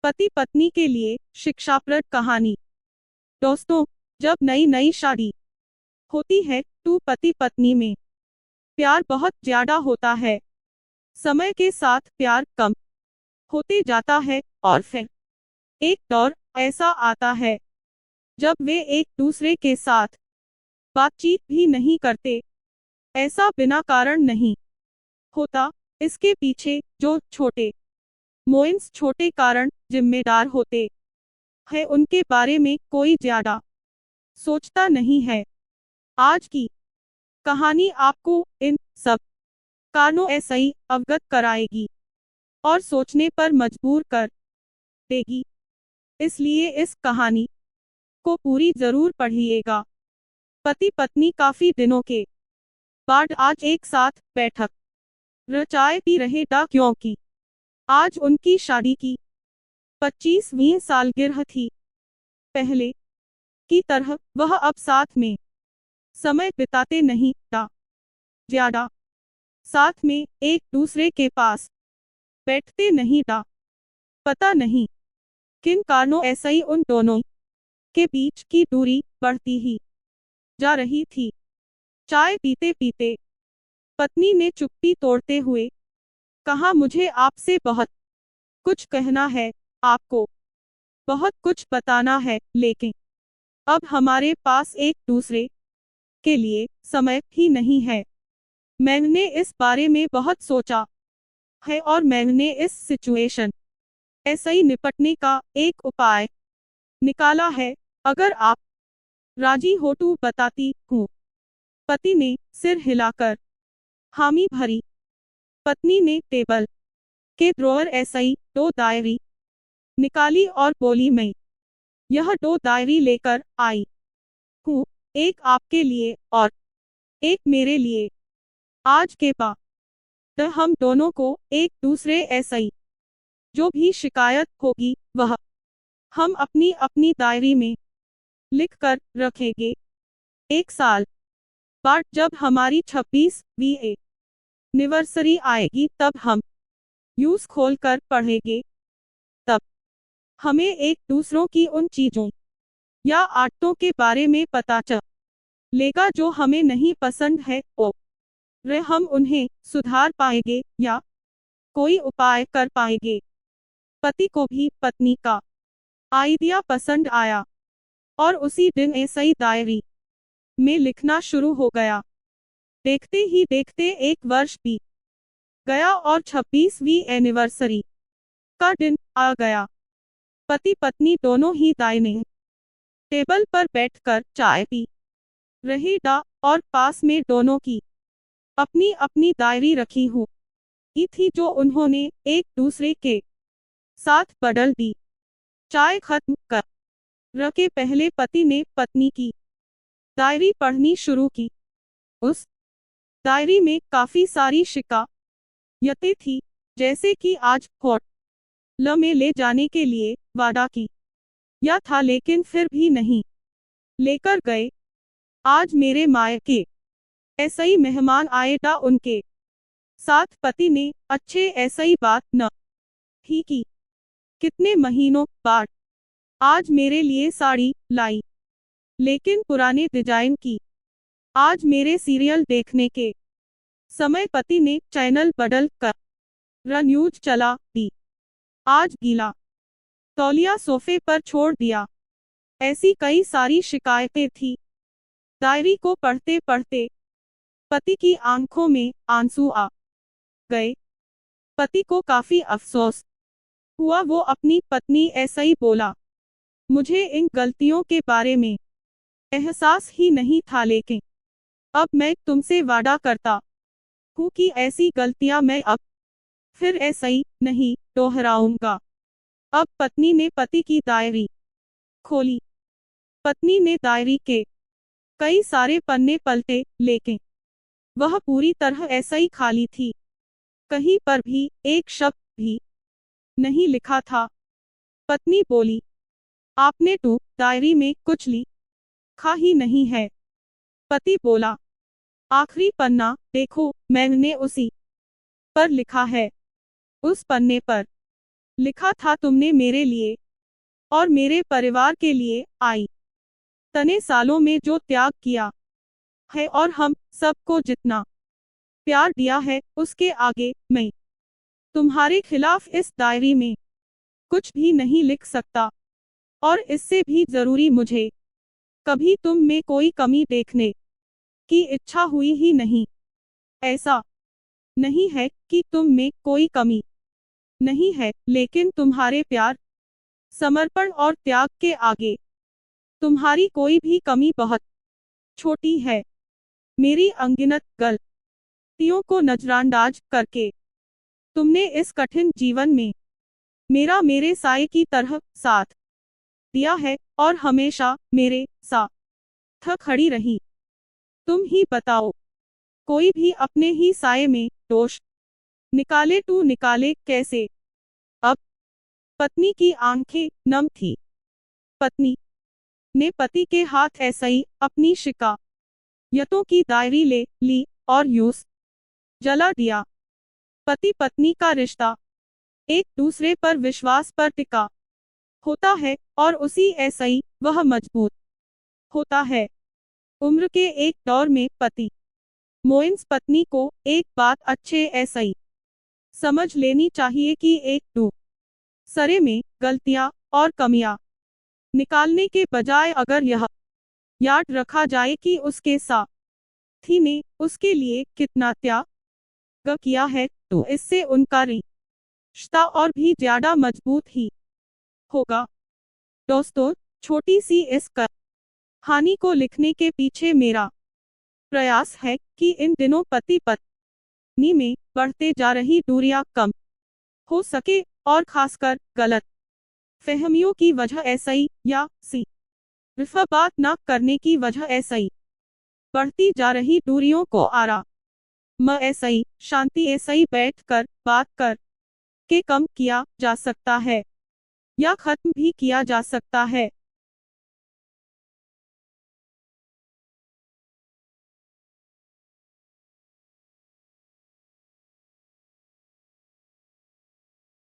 पति पत्नी के लिए शिक्षाप्रद कहानी। दोस्तों, जब नई नई शादी होती है तो पति पत्नी में प्यार बहुत ज्यादा होता है। समय के साथ प्यार कम होते जाता है और फिर एक दौर ऐसा आता है जब वे एक दूसरे के साथ बातचीत भी नहीं करते। ऐसा बिना कारण नहीं होता, इसके पीछे जो छोटे कारण जिम्मेदार होते हैं उनके बारे में कोई ज्यादा सोचता नहीं है। आज की कहानी आपको इन सब कारणों ऐसे ही अवगत कराएगी और सोचने पर मजबूर कर देगी। इसलिए इस कहानी को पूरी जरूर पढ़िएगा। पति पत्नी काफी दिनों के बाद आज एक साथ बैठक चाय पी रहे था, क्योंकि आज उनकी शादी की 25वीं सालगिरह थी। पहले की तरह वह अब साथ में समय बिताते नहीं था ज्यादा, साथ में एक दूसरे के पास बैठते नहीं था। पता नहीं किन कारणों ऐसे ही उन दोनों के बीच की दूरी बढ़ती ही जा रही थी। चाय पीते पीते पत्नी ने चुप्पी तोड़ते हुए कहा, मुझे आपसे बहुत कुछ कहना है, आपको बहुत कुछ बताना है, लेकिन अब हमारे पास एक दूसरे के लिए समय ही नहीं है। मैंने इस बारे में बहुत सोचा है और मैंने इस सिचुएशन ऐसे ही निपटने का एक उपाय निकाला है। अगर आप राजी हो तो बताती हूँ। पति ने सिर हिलाकर हामी भरी। पत्नी ने टेबल के ड्रॉअर ऐसे ही 2 डायरी निकाली और बोली, मैं यह 2 डायरी लेकर आई हूँ, एक आपके लिए और एक मेरे लिए। आज के बाद हम दोनों को एक दूसरे ऐसे ही जो भी शिकायत होगी वह हम अपनी अपनी डायरी में लिख कर रखेंगे। 1 साल बाद जब हमारी 26वीं एनिवर्सरी आएगी तब हम यूज खोल कर पढ़ेंगे। तब हमें एक दूसरों की उन चीजों या आदतों के बारे में पता चलेगा जो हमें नहीं पसंद है और हम उन्हें सुधार पाएंगे या कोई उपाय कर पाएंगे। पति को भी पत्नी का आइडिया पसंद आया और उसी दिन ऐसे ही डायरी में लिखना शुरू हो गया। देखते ही देखते 1 वर्ष बीत गया और 26वीं एनिवर्सरी का दिन आ गया। पति पत्नी दोनों ही डाइनिंग टेबल पर बैठकर चाय पी रहे थे और पास में दोनों की अपनी अपनी डायरी रखी हुई थी जो उन्होंने एक दूसरे के साथ बदल दी। चाय खत्म कर रखे पहले पति ने पत्नी की डायरी पढ़नी शुरू की। उस डायरी में काफी सारी शिकायतें थी, जैसे कि आज होटल में ले जाने के लिए वादा किया था लेकिन फिर भी नहीं लेकर गए। आज मेरे मायके ऐसे ही मेहमान आए थे, उनके साथ पति ने अच्छे ऐसे ही बात न ही की। कितने महीनों बाद आज मेरे लिए साड़ी लाई, लेकिन पुराने डिजाइन की। आज मेरे सीरियल देखने के समय पति ने चैनल बदल कर न्यूज चला दी। आज गीला तौलिया सोफे पर छोड़ दिया। ऐसी कई सारी शिकायतें थी। डायरी को पढ़ते पढ़ते पति की आंखों में आंसू आ गए। पति को काफी अफसोस हुआ। वो अपनी पत्नी ऐसे ही बोला, मुझे इन गलतियों के बारे में एहसास ही नहीं था, लेकिन अब मैं तुमसे वादा करता हूँ कि ऐसी गलतियां मैं अब फिर ऐसे ही नहीं दोहराऊंगा। अब पत्नी ने पति की डायरी खोली। पत्नी ने डायरी के कई सारे पन्ने पलटे, लेकिन वह पूरी तरह ऐसे ही खाली थी। कहीं पर भी एक शब्द भी नहीं लिखा था। पत्नी बोली, आपने तो डायरी में कुछ लिखा ही नहीं है। पति बोला, आखिरी पन्ना देखो, मैंने उसी पर लिखा है। उस पन्ने पर लिखा था तुमने मेरे लिए और मेरे परिवार के लिए आई तने सालों में जो त्याग किया है और हम सबको जितना प्यार दिया है उसके आगे मैं तुम्हारे खिलाफ इस डायरी में कुछ भी नहीं लिख सकता और इससे भी जरूरी मुझे कभी तुम में कोई कमी देखने की इच्छा हुई ही नहीं। ऐसा नहीं है कि तुम में कोई कमी नहीं है, लेकिन तुम्हारे प्यार, समर्पण और त्याग के आगे तुम्हारी कोई भी कमी बहुत छोटी है। मेरी अनगिनत गलतियों को नजरअंदाज करके तुमने इस कठिन जीवन में मेरे साए की तरह साथ दिया है और हमेशा मेरे साथ खड़ी रही। तुम ही बताओ, कोई भी अपने ही साए में दोष निकाले तो निकाले कैसे। अब पत्नी की आंखें नम थी। पत्नी ने पति के हाथ ऐसे ही अपनी शिकायतों की डायरी ले ली और यूं जला दिया। पति पत्नी का रिश्ता एक दूसरे पर विश्वास पर टिका होता है और उसी ऐसे ही वह मजबूत होता है। उम्र के एक दौर में पति मोइंस पत्नी को एक बात अच्छे ऐसे ही समझ लेनी चाहिए कि एक दूसरे में गलतियां और कमियां निकालने के बजाय अगर यह याद रखा जाए कि उसके साथी ने उसके लिए कितना त्याग किया है तो इससे उनका रिश्ता और भी ज्यादा मजबूत ही होगा। दोस्तों, छोटी सी इस कहानी को लिखने के पीछे मेरा प्रयास है कि इन दिनों पति पत्नी में बढ़ते जा रही दूरियां कम हो सके और खासकर गलत फहमियों की वजह ऐसा ही या सिर्फ बात न करने की वजह ऐसा ही बढ़ती जा रही दूरियों को ऐसा ही शांति ऐसा ही बैठ कर बात कर के कम किया जा सकता है या खत्म भी किया जा सकता है।